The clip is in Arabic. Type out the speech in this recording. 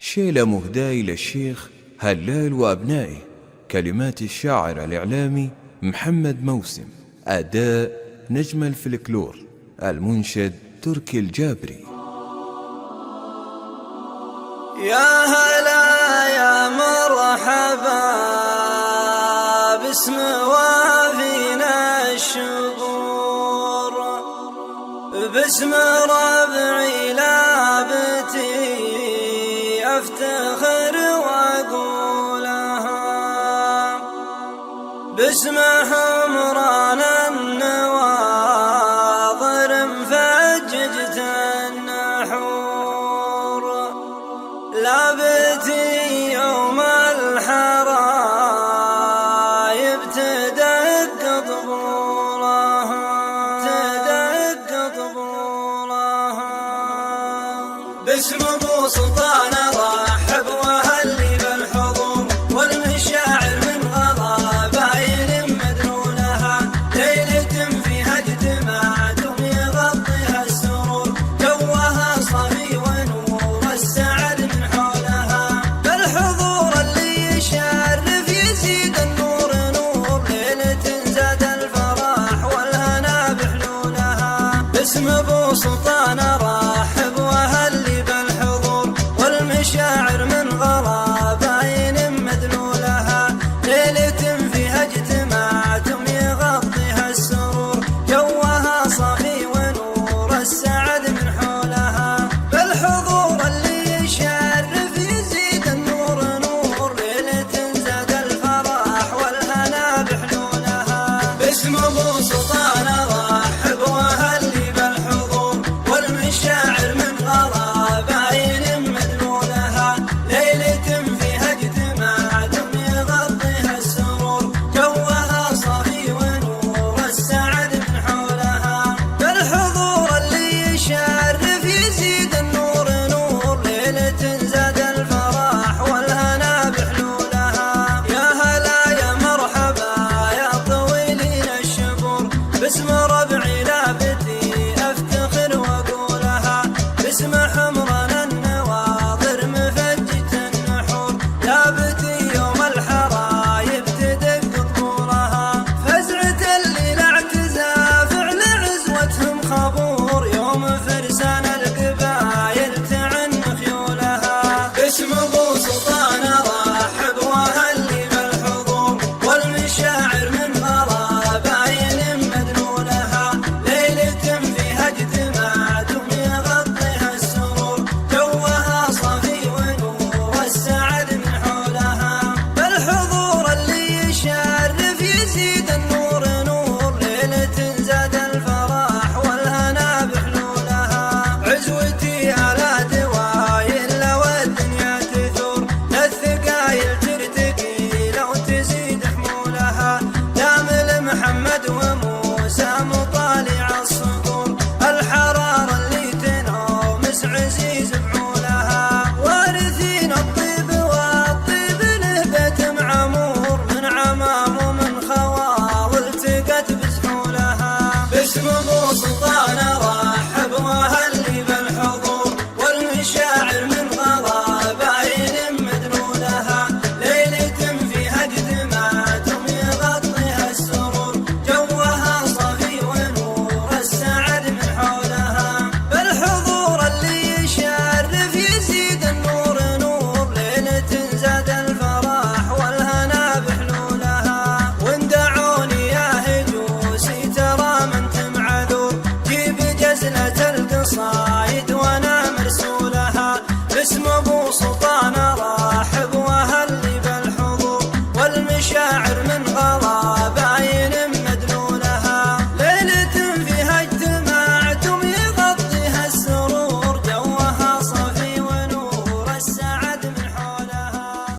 شيلة مهداة إلى الشيخ هلال وأبنائه. كلمات الشاعر الإعلامي محمد موسم. أداء نجم الفلكلور. المنشد تركي الجابري. يا هلا يا مرحبا باسم وافينا الشهور، باسم ربعي لابتي افتخر واقولها، باسم حمران النواظر مفججة النحور، لابتي يوم الحرايب تدق طبولها، تدق طبولها، باسم ابو سلطان رحب واهلي بالحضور، والمشاعر من غضباين مدلولها، ليلة فيها اجتماعتم يغطيها السرور، جوها صافي ونور السعد من حولها، بالحضور اللي يشرف يزيد النور نور، ليلة زاد الفرح والهنا بحلولها، باسم ابو سلطان رحب واهلي بالحضور، والمشاعر من غراباين مدلولها، ليلة فيها اجتماعتم يغطيها السرور، جوها صافي ونور السعد من حولها، بالحضور اللي يشرف يزيد النور نور، ليلة زاد الفرح والهنا بحلولها، باسم ابو سلطان رحب واهلي بالحضور، والمشاعر من غراباين مدلولها، ليلة فيها اجتماعتم يغطيها السرور، جوها صافي ونور السعد من حولها، بالحضور اللي يشرف يزيد النور نور، ليلة زاد الفرح والهنا بحلولها، يا هلا يا مرحبا يا طويلين الشبور، باسم ربعي لابتي افتخر واقولها، باسم حمران النواظر مفجة النحور، لابتي يوم الحرايب تدق طبولها، فزعة اللي لا اعتزاف على عزوتهم خبور، يوم فرسان القبايل تعنخ خيولها، باسم ابو سلطان